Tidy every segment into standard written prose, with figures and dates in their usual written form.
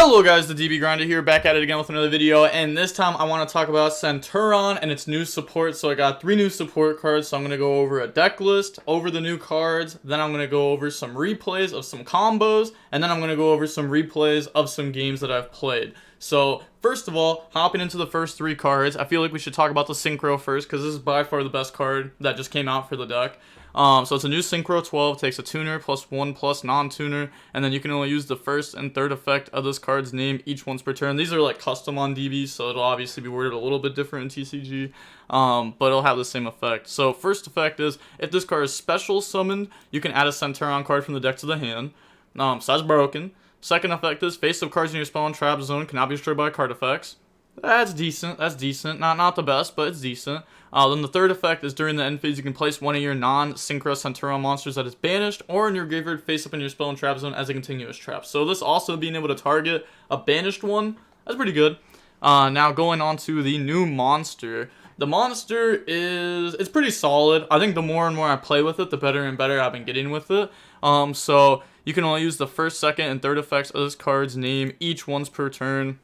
Hello guys, the DB Grinder here, back at it again with another video, and this time I want to talk about Centur-Ion and its new support. So I got 3 new support cards, so I'm going to go over a deck list, over the new cards, then I'm going to go over some replays of some combos, and then I'm going to go over some replays of some games that I've played. So first of all, hopping into the first 3 cards, I feel like we should talk about the Synchro first, because this is by far the best card that just came out for the deck. So it's a new Synchro 12, takes a tuner plus 1 plus non-tuner, and then you can only use the first and third effect of this card's name each once per turn. These are like custom on DB, so it'll obviously be worded a little bit different in TCG, but it'll have the same effect. So first effect is, if this card is special summoned, you can add a Centur-Ion card from the deck to the hand. So that's broken. Second effect is, face-up cards in your spell and trap zone cannot be destroyed by card effects. That's decent. That's decent. Not the best, but it's decent. Then the third effect is, during the end phase, you can place one of your non-Synchro Centur-Ion monsters that is banished or in your graveyard face up in your spell and trap zone as a continuous trap. So this also being able to target a banished one, that's pretty good. Now going on to the new monster. The monster it's pretty solid. I think the more and more I play with it, the better and better I've been getting with it. So you can only use the first, second, and third effects of this card's name each once per turn.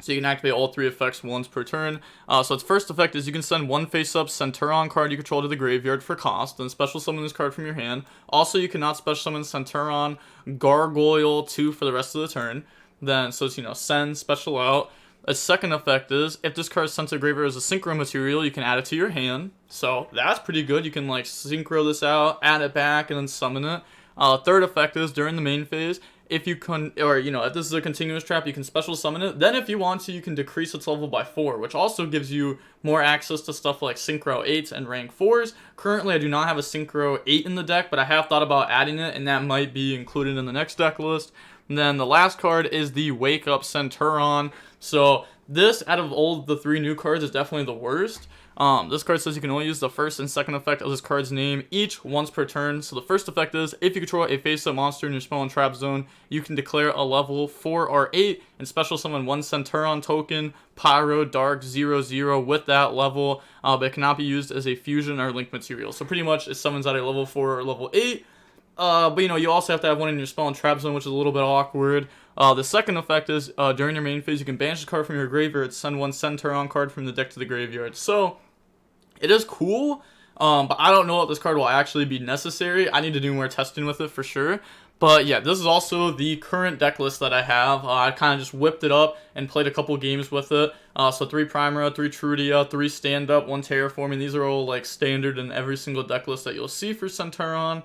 So you can activate all 3 effects once per turn. So its first effect is, you can send one face-up Centur-Ion card you control to the graveyard for cost, then special summon this card from your hand. Also, you cannot special summon Centur-Ion Gargoyle 2 for the rest of the turn. Then, so it's, send, special out. A second effect is, if this card is sent to the graveyard as a synchro material, you can add it to your hand. So that's pretty good. You can like synchro this out, add it back, and then summon it. Third effect is, during the main phase, if you can, or if this is a continuous trap, you can special summon it. Then if you want to, you can decrease its level by 4, which also gives you more access to stuff like Synchro 8s and rank 4s. Currently, I do not have a Synchro 8 in the deck, but I have thought about adding it, and that might be included in the next deck list. And then the last card is the Wake Up Centur-Ion. So this, out of all the 3 new cards, is definitely the worst. This card says you can only use the first and second effect of this card's name each once per turn. So the first effect is, if you control a face-up monster in your spell and trap zone, you can declare a level 4 or 8 and special summon one Centur-Ion token, Pyro Dark 0/0 with that level, but it cannot be used as a fusion or link material. So pretty much it summons at a level 4 or level 8. But you also have to have one in your spell and trap zone, which is a little bit awkward. The second effect is, during your main phase, you can banish a card from your graveyard, send one Centur-Ion card from the deck to the graveyard. So it is cool, but I don't know if this card will actually be necessary. I need to do more testing with it for sure. But yeah, this is also the current deck list that I have. I kind of just whipped it up and played a couple games with it. So 3 Primera, 3 Trudia, 3 Stand-Up, 1 Terraforming. These are all like standard in every single deck list that you'll see for Centur-Ion.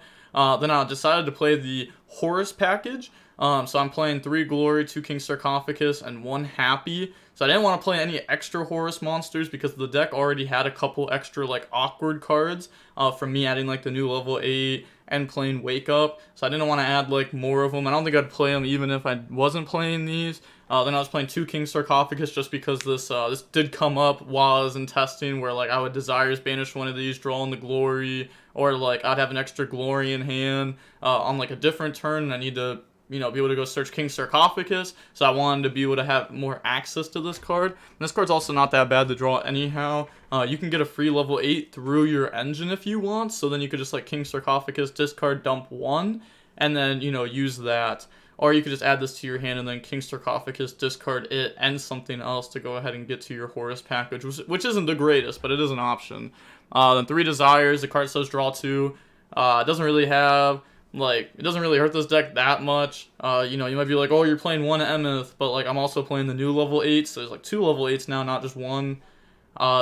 Then I decided to play the Horus package. So I'm playing 3 Glory, 2 King Sarcophagus, and 1 Happy. So I didn't want to play any extra Horus monsters because the deck already had a couple extra like awkward cards from me adding like the new level 8 and playing Wake Up. So I didn't want to add like more of them. I don't think I'd play them even if I wasn't playing these. Then I was playing 2 King Sarcophagus just because this did come up while I was in testing, where like I would Desires banish one of these, draw in the Glory, or like I'd have an extra Glory in hand on like a different turn, and I need to be able to go search King Sarcophagus. So I wanted to be able to have more access to this card. And this card's also not that bad to draw anyhow. You can get a free level 8 through your engine if you want. So then you could just like King Sarcophagus, discard, dump 1, and then use that. Or you could just add this to your hand and then King Sarcophagus, discard it, and something else to go ahead and get to your Horus package, which isn't the greatest, but it is an option. Then 3 Desires, the card says draw 2. It doesn't really have, like, it doesn't really hurt this deck that much. You might be like, oh, you're playing 1 Emeth, but like I'm also playing the new level 8s, so there's like 2 level 8s now, not just 1.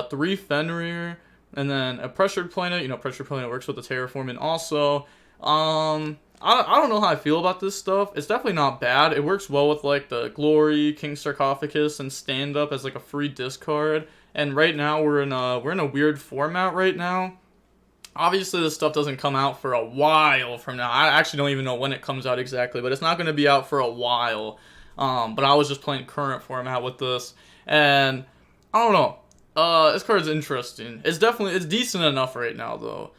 3 Fenrir, and then a Pressured Planet. Pressured Planet works with the Terraforming also. I don't know how I feel about this stuff. It's definitely not bad. It works well with like the Glory, King Sarcophagus, and Stand Up as like a free discard. And right now we're in a weird format right now. Obviously this stuff doesn't come out for a while from now. I actually don't even know when it comes out exactly, but it's not going to be out for a while. But I was just playing current format with this, and I don't know. This card's interesting. It's decent enough right now though.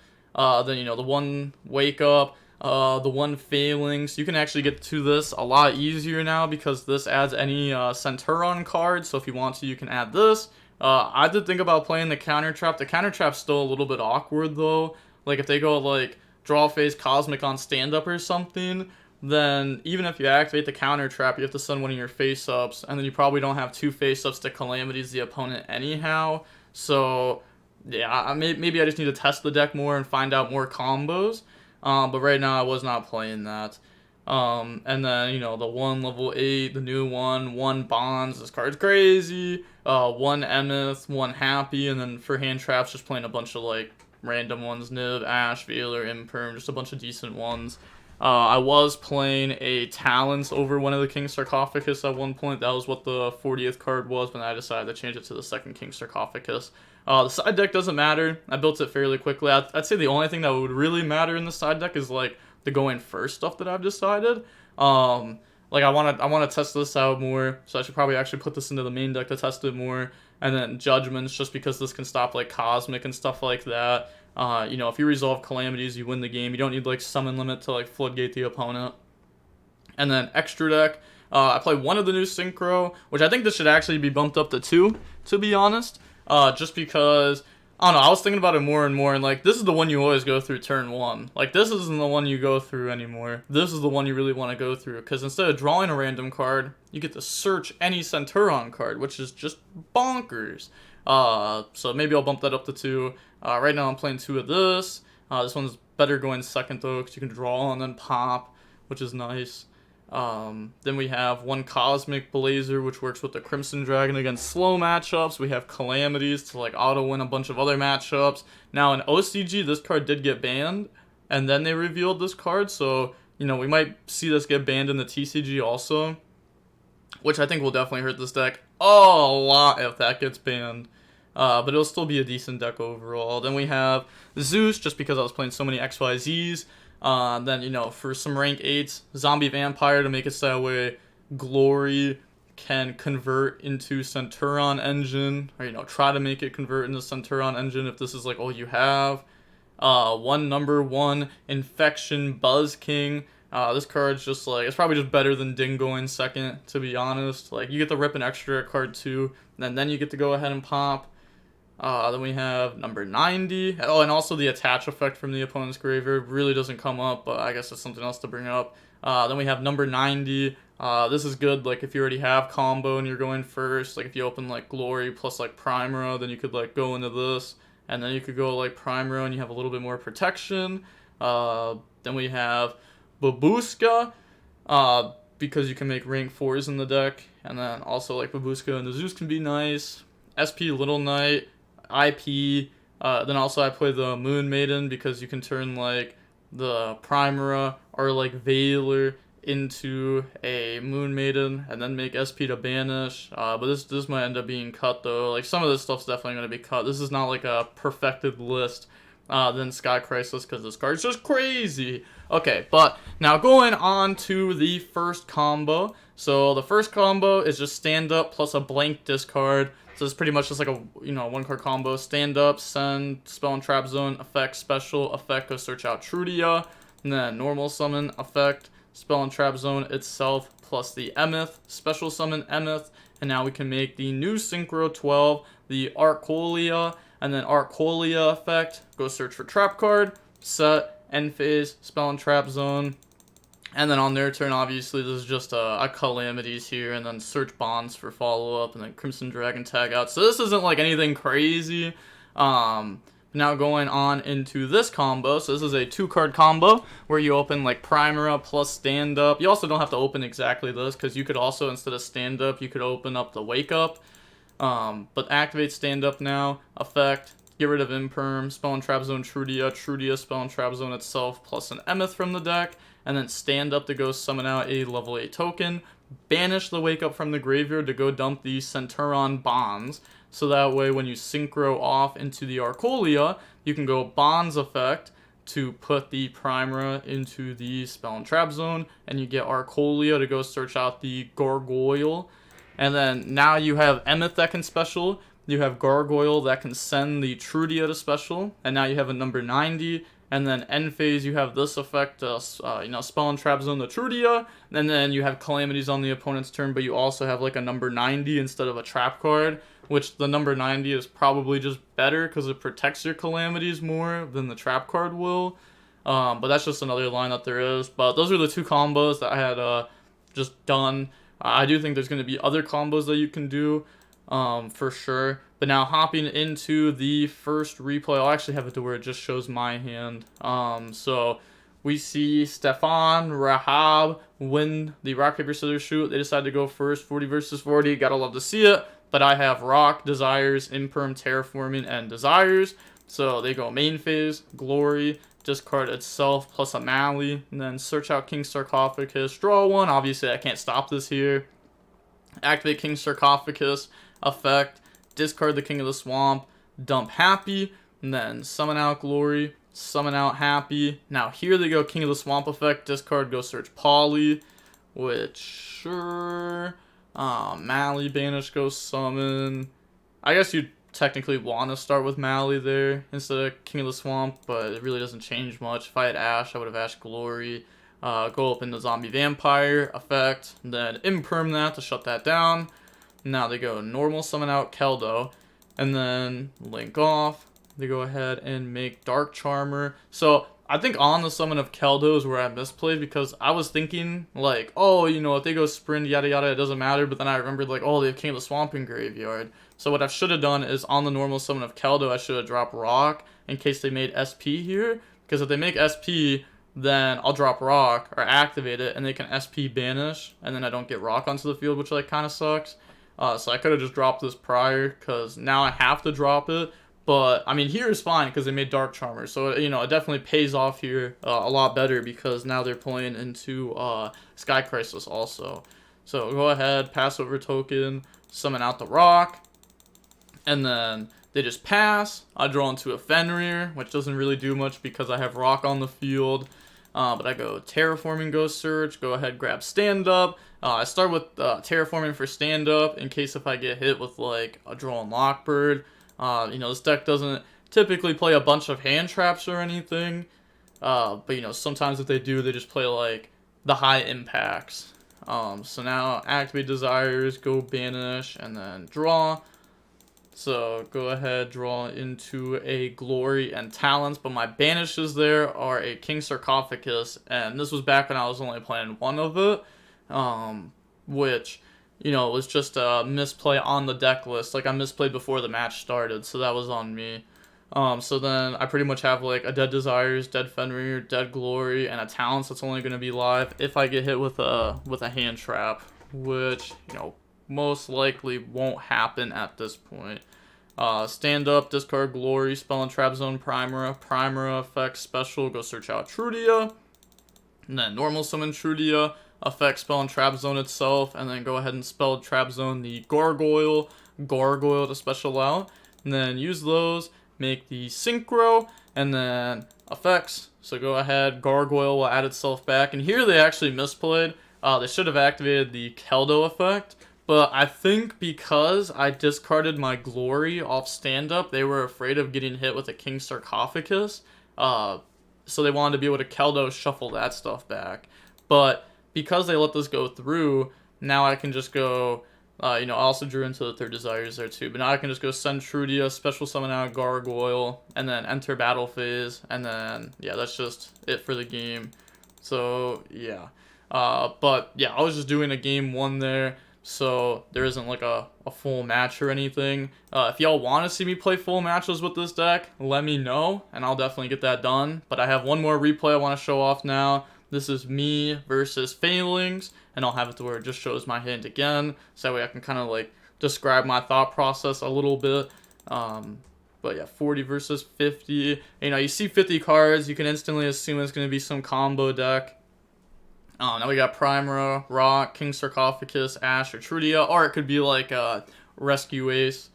Then the 1 Wake Up. The 1 Failings. You can actually get to this a lot easier now because this adds any Centur-Ion card. So if you want to, you can add this. I did think about playing the Counter Trap. The Counter Trap's still a little bit awkward though. Like if they go like draw phase Cosmic on Stand Up or something, then even if you activate the counter trap, you have to send one of your face-ups, and then you probably don't have 2 face-ups to calamities the opponent anyhow. So yeah, maybe I just need to test the deck more and find out more combos. But right now I was not playing that. And then, the 1 level 8, the new 1 bonds, this card's crazy. 1 Emeth, 1 happy, and then for hand traps, just playing a bunch of like random ones, Nib, Ash, Veiler, Imperm, just a bunch of decent ones. I was playing a Talents over one of the King Sarcophagus at one point. That was what the 40th card was, but I decided to change it to the second King Sarcophagus. The side deck doesn't matter. I built it fairly quickly. I'd say the only thing that would really matter in the side deck is like the going first stuff that I've decided. Like I want to test this out more, so I should probably actually put this into the main deck to test it more. And then Judgments, just because this can stop like Cosmic and stuff like that. If you resolve Calamities, you win the game. You don't need like Summon Limit to like floodgate the opponent. And then extra deck, I play one of the new Synchro, which I think this should actually be bumped up to 2, to be honest. Just because, I don't know, I was thinking about it more and more, and like, this is the one you always go through turn 1. Like, this isn't the one you go through anymore. This is the one you really want to go through, because instead of drawing a random card, you get to search any Centur-Ion card, which is just bonkers. So maybe I'll bump that up to 2. Right now I'm playing 2 of this. This one's better going second though, because you can draw and then pop, which is nice. Then we have 1 Cosmic Blazer, which works with the Crimson Dragon against slow matchups. We have Calamities to like auto-win a bunch of other matchups. Now in OCG, this card did get banned, and then they revealed this card, so, we might see this get banned in the TCG also, which I think will definitely hurt this deck a lot if that gets banned. But it'll still be a decent deck overall. Then we have Zeus, just because I was playing so many XYZs. Then, for some rank 8s, Zombie Vampire to make it so that way Glory can convert into Centur-Ion Engine, or, try to make it convert into Centur-Ion Engine if this is, like, all you have. 1 number 1 Infection Buzz King. This card's just, like, it's probably just better than Dingo in second, to be honest. Like, you get to rip an extra card, too, and then you get to go ahead and pop. Then we have number 90. Oh, and also the attach effect from the opponent's graveyard really doesn't come up, but I guess that's something else to bring up. Then we have number 90. This is good, like, if you already have combo and you're going first. Like, if you open, like, Glory plus, like, Primero, then you could, like, go into this. And then you could go, like, Primero and you have a little bit more protection. Then we have Babushka, because you can make rank 4s in the deck. And then also, like, Babushka and the Zeus can be nice. SP Little Knight. IP, then also I play the Moon Maiden because you can turn like the Primera or like Veiler into a Moon Maiden and then make SP to banish. But this might end up being cut though. Like some of this stuff's definitely gonna be cut. This is not like a perfected list. Then Sky Crisis because this card's just crazy. Okay, but now going on to the first combo. So the first combo is just stand up plus a blank discard. So it's pretty much just like a 1 card combo. Stand up, send, spell and trap zone, effect, special, effect, go search out Trudia. And then normal summon, effect, spell and trap zone itself, plus the Emeth, special summon Emeth. And now we can make the new Synchro 12, the Arcolia, and then Arcolia effect, go search for trap card, set, end phase, spell and trap zone. And then on their turn, obviously, this is just a Calamities here, and then search bonds for follow-up, and then Crimson Dragon tag out. So this isn't, like, anything crazy. Now going on into this combo. So this is a 2-card combo, where you open, like, Primera plus stand-up. You also don't have to open exactly this, because you could also, instead of stand-up, you could open up the wake-up. But activate stand-up now, effect, get rid of Imperm, spell and trap zone Trudia, spell and trap zone itself, plus an Emeth from the deck. And then stand up to go summon out a level 8 token, banish the wake up from the graveyard to go dump the Centur-Ion bonds, so that way when you synchro off into the Arcolia, you can go bonds effect to put the Primera into the spell and trap zone, and you get Arcolia to go search out the Gargoyle. And then now you have Emeth that can special, you have Gargoyle that can send the Trudia to special, and now you have a number 90. And then end phase, you have this effect, spell and trap zone the Trudia, and then you have Calamities on the opponent's turn, but you also have like a number 90 instead of a trap card, which the number 90 is probably just better because it protects your Calamities more than the trap card will. But that's just another line that there is. But those are the two combos that I had just done. I do think there's going to be other combos that you can do, for sure. But now hopping into the first replay, I'll actually have it to where it just shows my hand. So we see Stefan Rahab win the rock, paper, scissors, shoot. They decided to go first, 40 versus 40. Gotta love to see it. But I have rock, desires, imperm, terraforming, and desires. So they go main phase, glory, discard itself plus a Mally, and then search out King Sarcophagus, draw one. Obviously, I can't stop this here. Activate King Sarcophagus, effect, discard the King of the Swamp, dump Happy, and then summon out Glory, summon out Happy. Now here they go, King of the Swamp effect, discard, go search Polly, which sure, Mally, banish, go summon. I guess you'd technically want to start with Mally there instead of King of the Swamp, but it really doesn't change much. If I had Ash, I would have Ash Glory, go up into Zombie Vampire, effect, then imperm that to shut that down. Now they go normal, summon out Keldo, and then link off. They go ahead and make Dark Charmer. So I think on the summon of Keldo is where I misplayed, because I was thinking like, oh, you know, if they go sprint, yada yada, it doesn't matter. But then I remembered like, oh, they have King of the Swamp in graveyard. So what I should have done is on the normal summon of Keldo, I should have dropped Rock in case they made SP here. Because if they make SP, then I'll drop Rock or activate it, and they can SP banish, and then I don't get Rock onto the field, which like kind of sucks. So I could have just dropped this prior, because now I have to drop it. But, I mean, here is fine because they made Dark Charmer. So, you know, it definitely pays off here a lot better, because now they're playing into Sky Crisis also. So, go ahead, pass over token, summon out the Rock, and then they just pass. I draw into a Fenrir, which doesn't really do much because I have Rock on the field. But I go Terraforming, go search, go ahead, grab Stand Up. I start with Terraforming for Stand Up in case if I get hit with like a Draw and Lockbird. You know, this deck doesn't typically play a bunch of hand traps or anything. But you know, sometimes if they do, they just play like the high impacts. So now activate desires, go banish, and then draw. So go ahead, draw into a Glory and Talents, but my banishes there are a King Sarcophagus, and this was back when I was only playing one of it, which, you know, was just a misplay on the deck list. Like, I misplayed before the match started, so that was on me. So then I pretty much have like a Dead Desires, Dead Fenrir, Dead Glory, and a Talents that's only going to be live if I get hit with a hand trap, which, you know, most likely won't happen at this point. Stand up, discard Glory, spell and trap zone Primera effect special, go search out Trudia, and then normal summon Trudia, effect spell and trap zone itself, and then go ahead and spell trap zone the Gargoyle to special out, and then use those, make the Synchro, and then effects. So go ahead, Gargoyle will add itself back, and here they actually misplayed. They should have activated the Keldo effect, but I think because I discarded my Glory off stand-up, they were afraid of getting hit with a King Sarcophagus, so they wanted to be able to Keldo shuffle that stuff back. But because they let this go through, now I can just go, you know, I also drew into the third desires there too, but now I can just go Centur-Ion, special summon out Gargoyle, and then enter battle phase, and then, yeah, that's just it for the game. So, yeah. But, yeah, I was just doing a game one there, so there isn't like a full match or anything. If y'all want to see me play full matches with this deck, let me know, and I'll definitely get that done. But I have one more replay I want to show off now. This is me versus Failings, and I'll have it to where it just shows my hand again, so that way I can kind of like describe my thought process a little bit. But yeah, 40 versus 50. You know, you see 50 cards, you can instantly assume it's going to be some combo deck. Now we got Primera, Rock, King Sarcophagus, Ash, or Trudia, or it could be like Rescue Ace.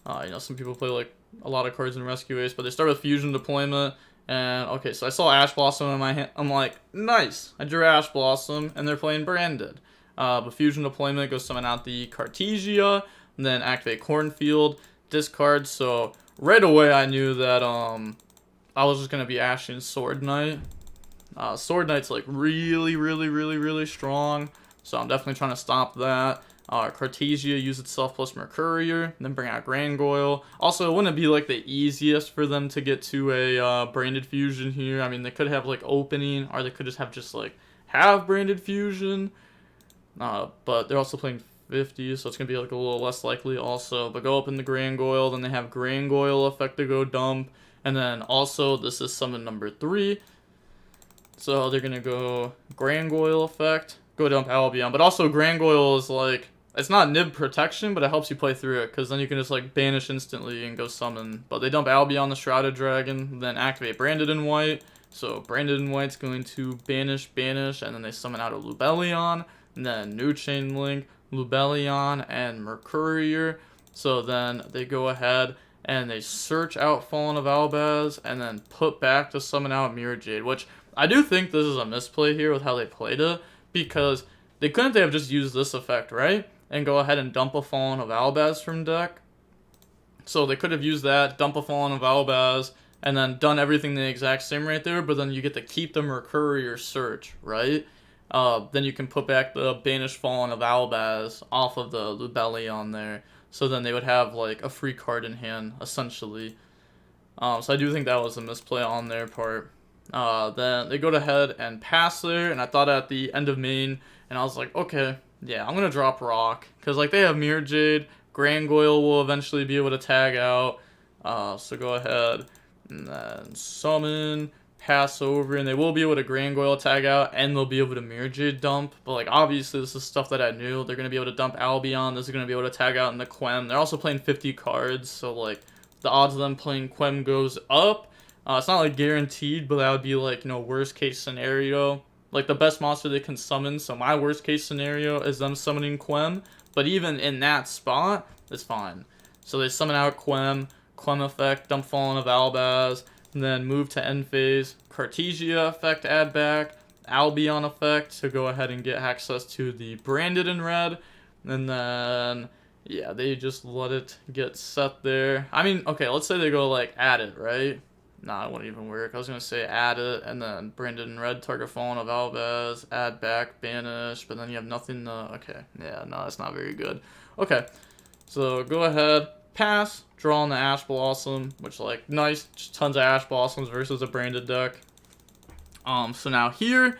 You know, some people play like a lot of cards in Rescue Ace, but they start with Fusion Deployment. And okay, so I saw Ash Blossom in my hand. I'm like, nice. I drew Ash Blossom, and they're playing Branded. But Fusion Deployment goes summon out the Cartesia, and then activate Cornfield, discard. So right away I knew that I was just gonna be ashing Sword Knight. Sword Knight's like really strong, so I'm definitely trying to stop that. Cartesia, use itself plus Mercurier, then bring out Grangoyle. Also, it wouldn't be like the easiest for them to get to a branded fusion here. I mean, they could have like opening, or they could just like have branded fusion. But they're also playing 50, so it's gonna be like a little less likely also. But go open the Grangoyle, then they have Grangoyle effect to go dump, and then also this is summon number 3. So they're gonna go Grangoyle effect, go dump Albion. But also Grangoyle is like, it's not nib protection, but it helps you play through it, because then you can just like banish instantly and go summon. But they dump Albion, the Shrouded Dragon, then activate Branded in White. So Branded in White's going to banish, and then they summon out a Lubellion, and then New Chain Link, Lubellion, and Mercurier. So then they go ahead and they search out Fallen of Albaz, and then put back to summon out Mirror Jade, which I do think this is a misplay here with how they played it, because they have just used this effect, right? And go ahead and dump a Fallen of Albaz from deck. So they could have used that, dump a Fallen of Albaz, and then done everything the exact same right there, but then you get to keep the Mercurier search, right? Then you can put back the Banished Fallen of Albaz off of the Lubellion there. So then they would have like a free card in hand, essentially. So I do think that was a misplay on their part. Then they go ahead and pass there, and I thought at the end of main, and I was like, okay, yeah, I'm gonna drop Rock, because like they have Mirror Jade, Grangoyle will eventually be able to tag out, so go ahead and then summon, pass over, and they will be able to Grangoyle tag out, and they'll be able to Mirror Jade dump. But like obviously this is stuff that I knew. They're gonna be able to dump Albion, this is gonna be able to tag out in the Quem. They're also playing 50 cards, so like the odds of them playing Quem goes up. It's not like guaranteed, but that would be like, you know, worst case scenario. Like the best monster they can summon, so my worst case scenario is them summoning Quem. But even in that spot, it's fine. So they summon out Quem effect, dump Fallen of Albaz, and then move to end phase, Cartesia effect, add back, Albion effect to go ahead and get access to the Branded in red, and then, yeah, they just let it get set there. I mean, okay, let's say they go like, add it, right? Nah, it wouldn't even work. I was going to say add it, and then Branded in red, target Fallen of Albaz, add back, banish, but then you have nothing to, okay, yeah, no, that's not very good. Okay, so go ahead, pass, draw on the Ash Blossom, which, like, nice, just tons of Ash Blossoms versus a branded deck. So now here,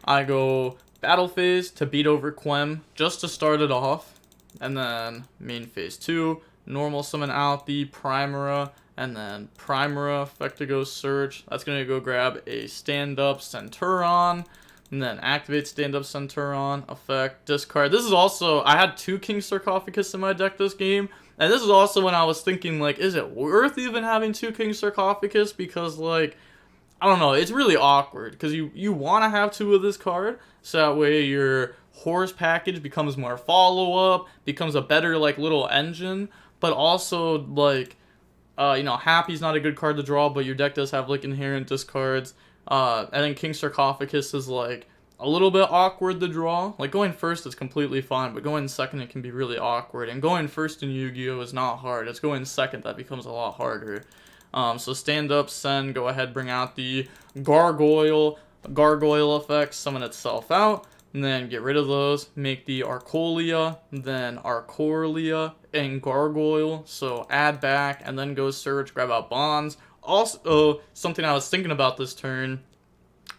I go battle phase to beat over Quem, just to start it off, and then main phase 2, normal summon out the Primera, and then Primera effect to go search. That's going to go grab a stand-up Centur-Ion, and then activate stand-up Centur-Ion effect, discard. This is also, I had 2 King Sarcophagus in my deck this game, and this is also when I was thinking, like, is it worth even having 2 King Sarcophagus? Because, like, I don't know, it's really awkward, because you want to have 2 of this card, so that way your horse package becomes more follow-up, becomes a better, like, little engine, but also, like, you know, Happy's not a good card to draw, but your deck does have, like, inherent discards. And then King Sarcophagus is, like, a little bit awkward to draw. Like, going first is completely fine, but going second it can be really awkward. And going first in Yu-Gi-Oh! Is not hard. It's going second that becomes a lot harder. So stand up, send, go ahead, bring out the Gargoyle effect, summon itself out. And then get rid of those, make the Arcolia, then Arcolia, and Gargoyle. So add back, and then go search, grab out Bonds. Also, something I was thinking about this turn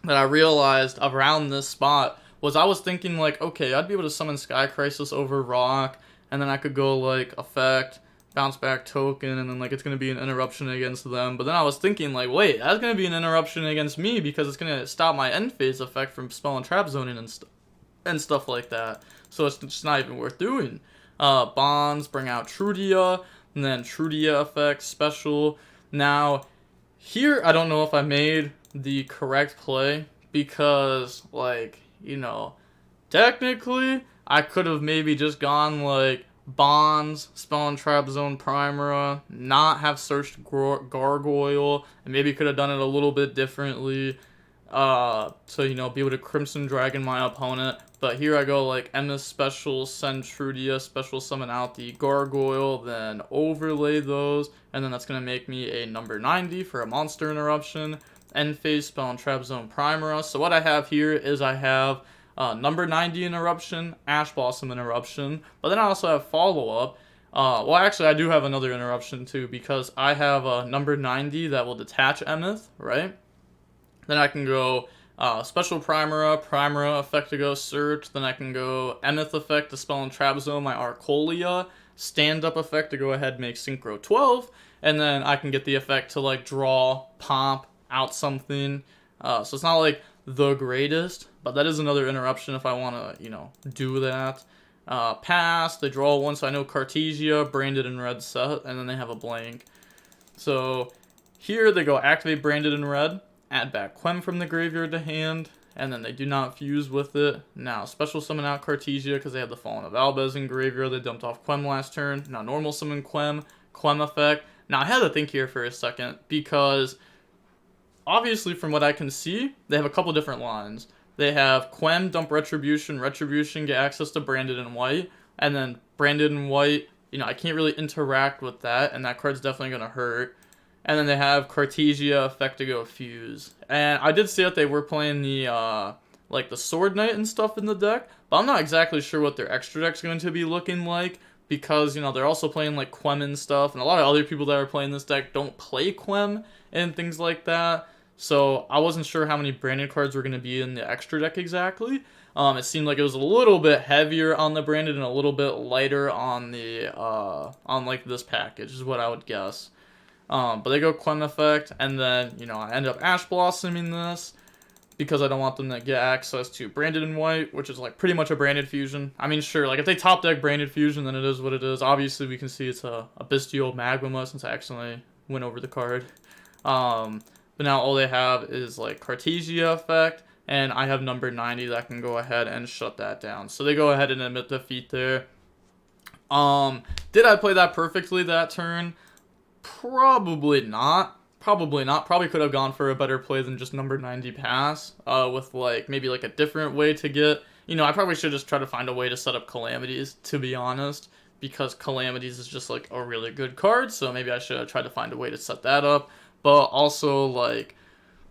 that I realized around this spot was I was thinking, like, okay, I'd be able to summon Sky Crisis over Rock, and then I could go, like, effect, bounce back token, and then, like, it's going to be an interruption against them. But then I was thinking, like, wait, that's going to be an interruption against me because it's going to stop my end phase effect from spell and trap zoning and stuff like that. So it's just not even worth doing. Bonds, bring out Trudia, and then Trudia effect, special. Now, here I don't know if I made the correct play because, like, you know, technically I could have maybe just gone, like, Bonds, Spell and Trap Zone Primera, not have searched Gargoyle, and maybe could have done it a little bit differently. So, you know, be able to Crimson Dragon my opponent. But here I go, like, MS special, send Trudia, special summon out the Gargoyle, then overlay those, and then that's going to make me a number 90 for a monster interruption. End phase, Spell and Trap Zone Primera. So what I have here is I have number 90 interruption, Ash Blossom interruption, but then I also have follow-up. Well, actually, I do have another interruption too, because I have a number 90 that will detach Emeth, right? Then I can go Special Primera, effect to go Search. Then I can go Emeth effect to spell and trap zone my Arcolia. Stand-up effect to go ahead and make Synchro 12. And then I can get the effect to like draw, pop, out something. So it's not like the greatest, but that is another interruption if I want to, you know, do that. Pass, they draw one, so I know Cartesia, Branded in Red set, and then they have a blank. So here they go activate Branded in Red, add back Quem from the graveyard to hand, and then they do not fuse with it. Now, special summon out Cartesia because they have the Fallen of Albez in graveyard. They dumped off Quem last turn. Now, normal summon Quem effect. Now, I had to think here for a second because obviously from what I can see, they have a couple different lines. They have Quem, dump Retribution, get access to Branded in White, and then Branded in White, you know, I can't really interact with that, and that card's definitely going to hurt. And then they have Cartesia, effect to go Fuse. And I did see that they were playing the, like the Sword Knight and stuff in the deck, but I'm not exactly sure what their extra deck's going to be looking like, because, you know, they're also playing like Quem and stuff, and a lot of other people that are playing this deck don't play Quem and things like that. So I wasn't sure how many branded cards were going to be in the extra deck exactly. It seemed like it was a little bit heavier on the branded and a little bit lighter on the on like this package is what I would guess. But they go Quem effect, and then, you know, I end up Ash Blossoming this because I don't want them to get access to Branded in White, which is like pretty much a branded fusion. I mean, sure, like if they top deck branded fusion, then it is what it is. Obviously, we can see it's a Bestial Magma since I accidentally went over the card. But now all they have is like Cartesia effect, and I have number 90 that can go ahead and shut that down. So they go ahead and admit defeat there. Did I play that perfectly that turn? Probably not. Probably could have gone for a better play than just number 90 pass, with like maybe like a different way to get, you know, I probably should just try to find a way to set up Calamities, to be honest, because Calamities is just like a really good card, so maybe I should have tried to find a way to set that up. But also, like,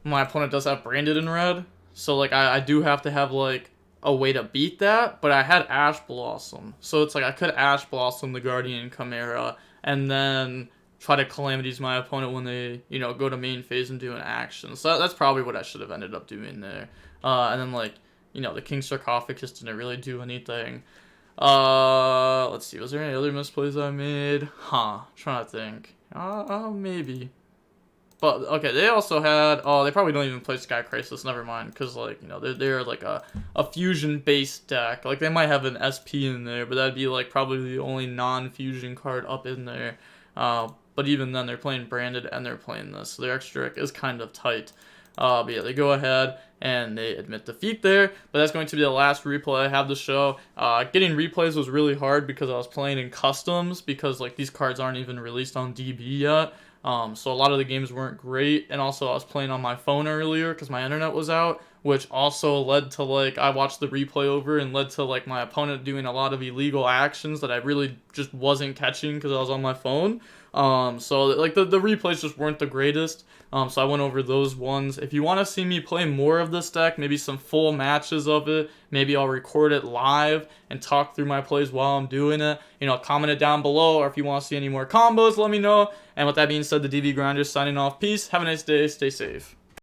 my opponent does have Branded in Red, so like I do have to have like a way to beat that, but I had Ash Blossom, so it's like I could Ash Blossom the Guardian Chimera, and then try to Calamities my opponent when they, you know, go to main phase and do an action. So that's probably what I should have ended up doing there. And then, like, you know, the King Sarcophagus didn't really do anything. Let's see, was there any other misplays I made? Trying to think. Maybe. But, okay, they also had, they probably don't even play Sky Crisis, never mind, because, like, you know, they're like a fusion-based deck. Like, they might have an SP in there, but that'd be, like, probably the only non-fusion card up in there. But even then, they're playing Branded and they're playing this, so their extra deck is kind of tight. But yeah, they go ahead and they admit defeat there, but that's going to be the last replay I have to show. Getting replays was really hard because I was playing in customs, because like these cards aren't even released on DB yet. So a lot of the games weren't great, and also I was playing on my phone earlier because my internet was out, which also led to, like, I watched the replay over and led to, like, my opponent doing a lot of illegal actions that I really just wasn't catching because I was on my phone. So, like, the replays just weren't the greatest. So I went over those ones. If you want to see me play more of this deck, maybe some full matches of it, maybe I'll record it live and talk through my plays while I'm doing it. You know, comment it down below, or if you want to see any more combos, let me know. And with that being said, the DV Grinder signing off. Peace. Have a nice day. Stay safe.